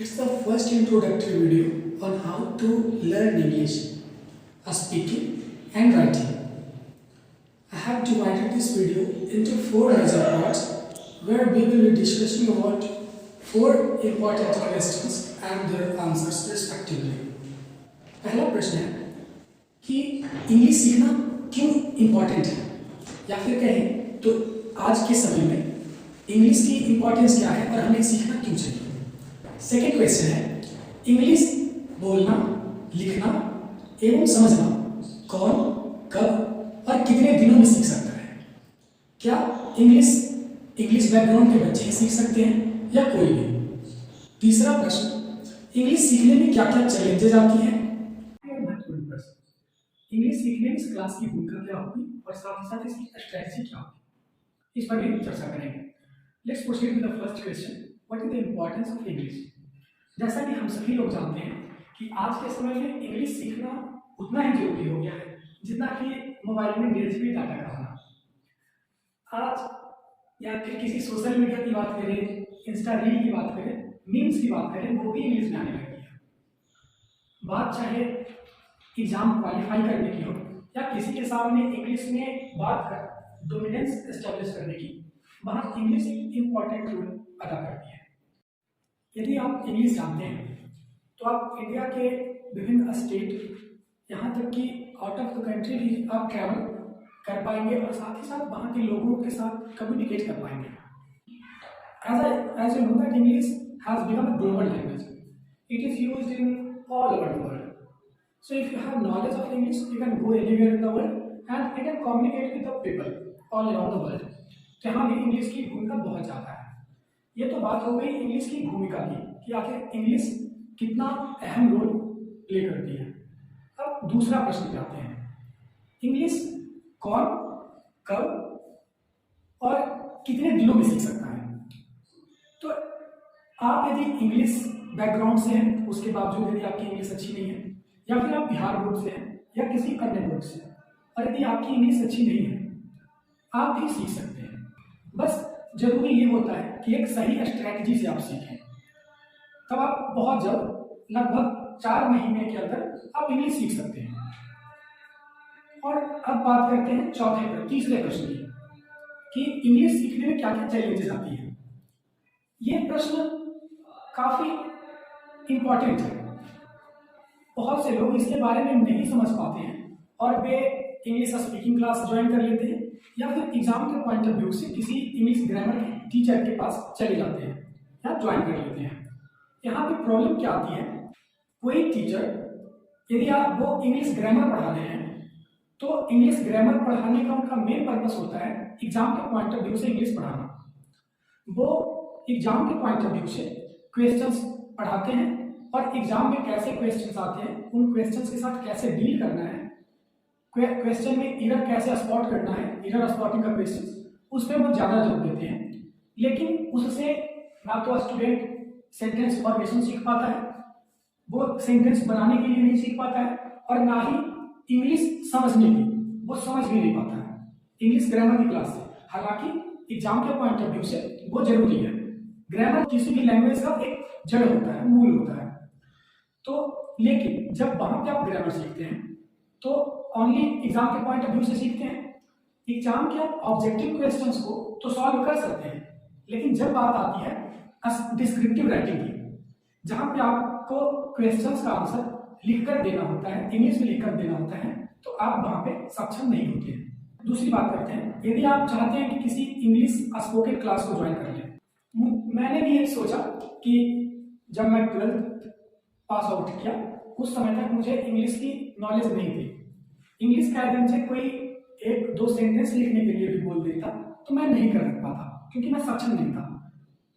It's the first introductory video on how to learn English, speaking and writing. I have divided this video into 4 major parts where we will be discussing about 4 important questions and their answers respectively. पहला प्रश्न है कि English सीखना क्यों important है, या फिर कहें तो आज के समय में इंग्लिश की इम्पोर्टेंस क्या है और हमें सीखना क्यों चाहिए। सेकेंड क्वेश्चन है इंग्लिश बोलना, लिखना एवं समझना कौन, कब और कितने दिनों में सीख सकता है। क्या इंग्लिश बैकग्राउंड के बच्चे ही सीख सकते हैं या कोई भी। तीसरा प्रश्न इंग्लिश सीखने में क्या क्या चैलेंजेस आती हैं। महत्वपूर्ण प्रश्न इंग्लिश सीखने में इस क्लास की भूमिका क्या होगी और साथ ही साथ इसकी स्ट्रेटजी क्या होगी, इस पर भी चर्चा करेंगे। Let's proceed with the first question, what is the importance of English. जैसा कि हम सभी लोग जानते हैं कि आज के समय में इंग्लिश सीखना उतना ही जरूरी हो गया है जितना कि मोबाइल में 1.5 GB डाटा का होना। आज या फिर किसी सोशल मीडिया की बात करें, इंस्टा रील की बात करें, मीम्स की बात करें, वो भी इंग्लिश में आने लगी है। बात चाहे एग्जाम क्वालिफाई करने की हो या किसी के सामने इंग्लिश में बात कर डोमिनेंस एस्टेब्लिश करने की, वहाँ इंग्लिश एक इम्पॉर्टेंट रोल अदा करती है। यदि आप इंग्लिश जानते हैं तो आप इंडिया के विभिन्न स्टेट, यहाँ तक कि आउट ऑफ द कंट्री भी आप ट्रैवल कर पाएंगे और साथ ही साथ वहाँ के लोगों के साथ कम्युनिकेट कर पाएंगे। As you know that English has become a global language. It is used in all over the world. So if you have knowledge of English, you can go anywhere in the world and you can communicate with the people all around the world. जहाँ भी English की भूमिका बहुत ज़्यादा है। ये तो बात हो गई इंग्लिश की भूमिका की कि आखिर इंग्लिश कितना अहम रोल प्ले करती है। अब दूसरा प्रश्न पे आते हैं, इंग्लिश कौन, कब और कितने दिनों में सीख सकता है। तो आप यदि इंग्लिश बैकग्राउंड से हैं, उसके बावजूद यदि आपकी इंग्लिश अच्छी नहीं है, या फिर आप बिहार बोर्ड से हैं या किसी अन्य बोर्ड से, और यदि आपकी इंग्लिश अच्छी नहीं है, आप भी सीख सकते हैं। बस जरूरी ये होता है कि एक सही स्ट्रैटेजी से आप सीखें, तब आप बहुत जल्द लगभग 4 महीने के अंदर आप इंग्लिश सीख सकते हैं। और अब बात करते हैं तीसरे प्रश्न की कि इंग्लिश सीखने में क्या क्या चैलेंजेस आती है। ये प्रश्न काफी इम्पोर्टेंट है। बहुत से लोग इसके बारे में नहीं समझ पाते हैं और वे इंग्लिश स्पीकिंग क्लास ज्वाइन कर लेते हैं या फिर एग्जाम के पॉइंट ऑफ व्यू से किसी इंग्लिश ग्रामर के टीचर के पास चले जाते हैं या ज्वाइन कर लेते हैं। यहाँ पे प्रॉब्लम क्या आती है, कोई टीचर यदि आप वो इंग्लिश ग्रामर पढ़ा रहे हैं तो इंग्लिश ग्रामर पढ़ाने का उनका मेन पर्पस होता है एग्जाम के पॉइंट ऑफ व्यू से इंग्लिश पढ़ाना। वो एग्जाम के पॉइंट ऑफ व्यू से क्वेश्चंस पढ़ाते हैं और एग्जाम में कैसे क्वेश्चंस आते हैं, उन क्वेश्चंस के साथ कैसे डील करना है, क्वेश्चन में एरर कैसे स्पॉट करना है, एरर स्पॉटिंग का क्वेश्चन, उस पर वो ज़्यादा जोर देते हैं। लेकिन उससे ना तो स्टूडेंट सेंटेंस फॉर्मेशन सीख पाता है, वो सेंटेंस बनाने के लिए नहीं सीख पाता है, और ना ही इंग्लिश समझने की वो समझ भी नहीं पाता है इंग्लिश ग्रामर की क्लास से। हालांकि एग्जाम के पॉइंट ऑफ व्यू से वो जरूरी है। ग्रामर किसी भी लैंग्वेज का एक जड़ होता है, मूल होता है। तो लेकिन जब वहां पे आप ग्रामर सीखते हैं तो ओनली एग्जाम के पॉइंट ऑफ व्यू से सीखते हैं। एग्जाम के आप ऑब्जेक्टिव क्वेश्चंस को तो सॉल्व कर सकते हैं, लेकिन जब बात आती है डिस्क्रिप्टिव राइटिंग की, जहां पे आपको क्वेश्चंस का आंसर लिखकर देना होता है, इंग्लिश में लिखकर देना होता है, तो आप वहां पे सक्षम नहीं होते हैं। दूसरी बात करते हैं, यदि आप चाहते हैं कि किसी इंग्लिश स्पोकन क्लास को ज्वाइन कर लें, मैंने भी ये सोचा कि जब मैं 12th पास आउट किया उस समय तक मुझे इंग्लिश की नॉलेज नहीं थी। इंग्लिश का एकदम से कोई 1-2 सेंटेंस लिखने के लिए भी बोल देता तो मैं नहीं कर पाता क्योंकि मैं सक्षम नहीं था।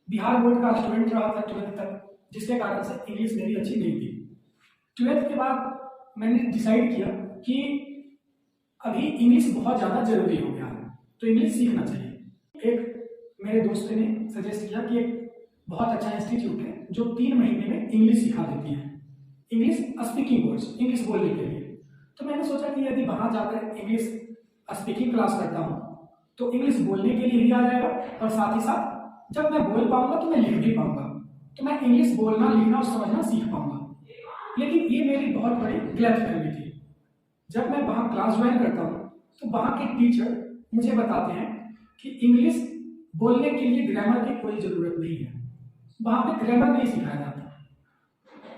बिहार बोर्ड का स्टूडेंट रहा था 12th तक, जिसके कारण से इंग्लिश मेरी अच्छी नहीं थी। 12th के बाद मैंने डिसाइड किया कि अभी इंग्लिश बहुत ज़्यादा जरूरी हो गया है, तो इंग्लिश सीखना चाहिए। एक मेरे दोस्त ने सजेस्ट किया कि एक बहुत अच्छा इंस्टीट्यूट है जो 3 महीने में इंग्लिश सिखा देती है, इंग्लिश स्पीकिंग कोर्स, इंग्लिश बोलने के लिए। तो मैंने सोचा कि यदि वहाँ जाकर इंग्लिश स्पीकिंग क्लास करता हूँ तो इंग्लिश बोलने के लिए भी आ जाएगा और साथ ही साथ जब मैं बोल पाऊंगा तो मैं लिख भी पाऊंगा। तो मैं इंग्लिश बोलना, लिखना और समझना सीख पाऊंगा। लेकिन ये मेरी बहुत बड़ी गलतफहमी थी। जब मैं वहाँ क्लास ज्वाइन करता हूँ तो वहाँ के टीचर मुझे बताते हैं कि इंग्लिश बोलने के लिए ग्रामर की कोई ज़रूरत नहीं है, वहाँ पे ग्रामर नहीं सिखाया जाता।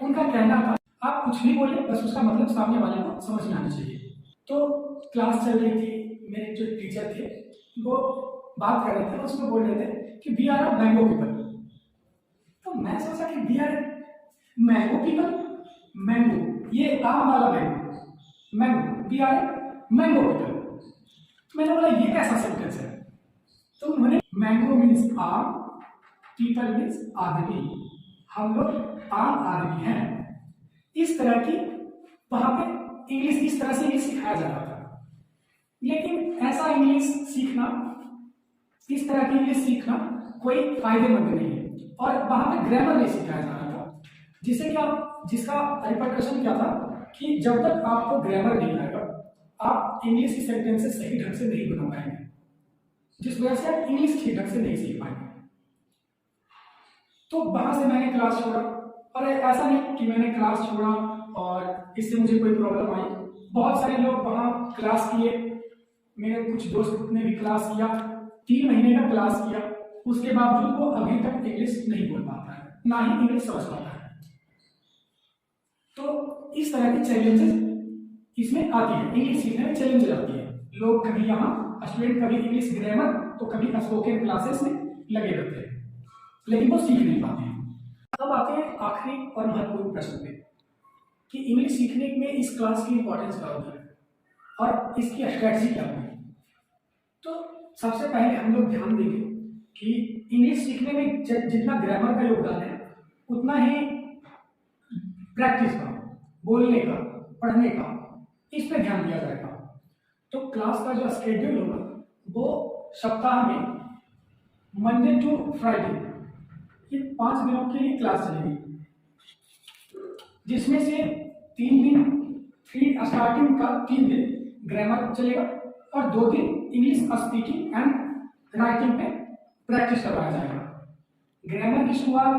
उनका कहना था आप कुछ भी बोले, बस उसका मतलब सामने वाले को समझ में आना चाहिए। तो क्लास चल रही थी, मेरे जो टीचर थे वो बात कर रहे थे, उसमें बोल रहे थे कि we are a mango people. तो मैं सोचा कि we are mango people, mango ये आम वाला mango, we are mango people. मैंने बोला ये कैसा सेंटेंस है? तो उन्होंने मैंगो मीन्स आम, पीपल मीन्स आदमी, हम लोग आम आदमी हैं। इस तरह की वहां पे इंग्लिश, इस तरह से इंग्लिश सिखाया जा रहा था। लेकिन ऐसा इंग्लिश सीखना, इस तरह की इंग्लिश सीखना कोई फायदेमंद नहीं है, और वहां पे ग्रामर नहीं सिखाया जा रहा था। जिसका रिपरकशन क्या था कि जब तक आपको ग्रामर नहीं आएगा आप इंग्लिश की सेंटेंसेस सही ढंग से नहीं बना पाएंगे, जिस वजह से आप इंग्लिश ठीक ढंग से नहीं सीख पाएंगे। तो वहां से मैंने क्लास छोड़ा, और ऐसा नहीं कि मैंने क्लास छोड़ा और इससे मुझे कोई प्रॉब्लम आई। बहुत सारे लोग वहाँ क्लास किए, मेरे कुछ दोस्त ने भी क्लास किया, 3 महीने का क्लास किया, उसके बावजूद वो अभी तक इंग्लिश नहीं बोल पाता है, ना ही इंग्लिश समझ पाता है। तो इस तरह की चैलेंजेस इसमें आती है, इंग्लिश सीखने में चैलेंजेस आती है। लोग कभी यहाँ स्टूडेंट कभी इंग्लिश ग्रामर तो कभी स्पोकन क्लासेस में लगे रहते हैं, लेकिन वो सीख नहीं पाते हैं। अब आते हैं आखिरी और महत्वपूर्ण प्रश्न पे कि इंग्लिश सीखने में इस क्लास की इंपॉर्टेंस क्या होगी और इसकी स्ट्रेटजी क्या होगी। तो सबसे पहले हम लोग ध्यान देंगे कि इंग्लिश सीखने में जितना ग्रामर का योगदान है उतना ही प्रैक्टिस का, बोलने का, पढ़ने का, इस पर ध्यान दिया जाएगा। तो क्लास का जो स्केड्यूल होगा वो सप्ताह में मंडे टू फ्राइडे ये 5 दिनों के लिए क्लास चलेगी, जिसमें से 3 दिन स्टार्टिंग का 3 दिन ग्रामर चलेगा और 2 दिन इंग्लिश स्पीकिंग एंड राइटिंग पे प्रैक्टिस करवाया जाएगा। ग्रामर की शुरुआत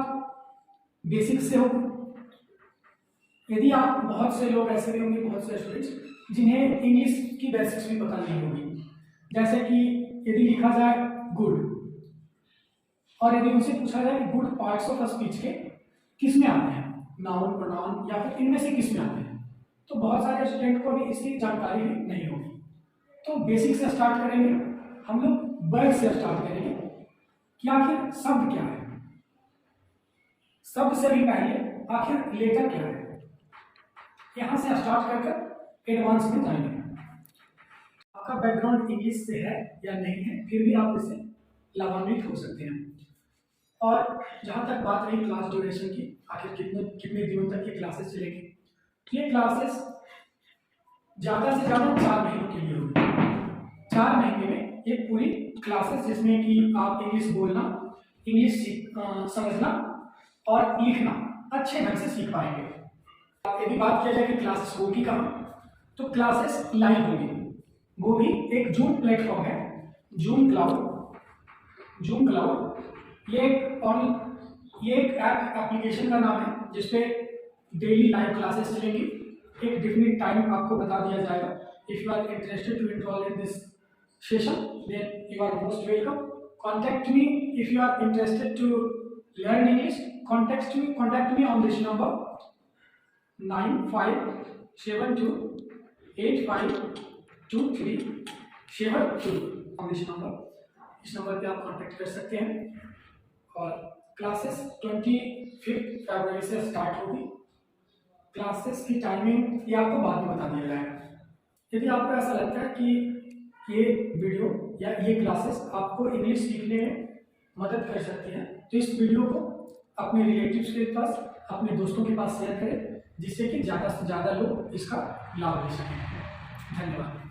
बेसिक से होगी। यदि आप, बहुत से लोग ऐसे भी होंगे, बहुत से स्टूडेंट्स जिन्हें इंग्लिश की बेसिक्स भी पता नहीं होगी, जैसे कि यदि लिखा जाए गुड और यदि उनसे पूछा जाए कि गुड पार्ट्स ऑफ स्पीच के किस में आते हैं, नाउन, प्रोनाउन या फिर इनमें से किस में आते हैं, तो बहुत सारे स्टूडेंट को भी इसकी जानकारी भी नहीं होगी। तो बेसिक से स्टार्ट करेंगे हम लोग, वर्ड से स्टार्ट करेंगे कि आखिर शब्द क्या है, शब्द से भी पहले आखिर लेटर क्या है, यहाँ से स्टार्ट कर एडवांस में जाएंगे। आपका बैकग्राउंड इंग्लिश से है या नहीं है, फिर भी आप इससे लाभान्वित हो सकते हैं। और जहाँ तक बात रही क्लास ड्यूरेशन की, आखिर कितने दिनों तक ये क्लासेस चलेगी, तो ये क्लासेस ज़्यादा से ज़्यादा 4 महीनों के लिए होगी। 4 महीने में ये पूरी क्लासेस, जिसमें कि आप इंग्लिश बोलना, इंग्लिश समझना और लिखना अच्छे ढंग से सीख पाएंगे। यदि बात किया जाए कि क्लासेस होगी कहाँ, तो क्लासेस लाइव होगी। वो भी एक जूम प्लेटफॉर्म है, जूम क्लाउड। ये एक एप्लीकेशन का नाम है जिसपे डेली लाइव क्लासेस चलेंगी। एक डिफिनिट टाइम आपको बता दिया जाएगा। If you are interested to enrol in this session then you are most welcome. Contact me if you are interested to learn English. Contact me on this number 9572852372 on this number. इस number पे आप contact कर सकते हैं। और classes 25 फरवरी से start होगी। Classes की टाइमिंग ये आपको बाद में बता दिया जाएगा। यदि आपको ऐसा लगता है कि ये वीडियो या ये क्लासेस आपको इंग्लिश सीखने में मदद कर सकती हैं, तो इस वीडियो को अपने रिलेटिव्स के पास, अपने दोस्तों के पास शेयर करें, जिससे कि ज़्यादा से ज़्यादा लोग इसका लाभ ले सकें। धन्यवाद।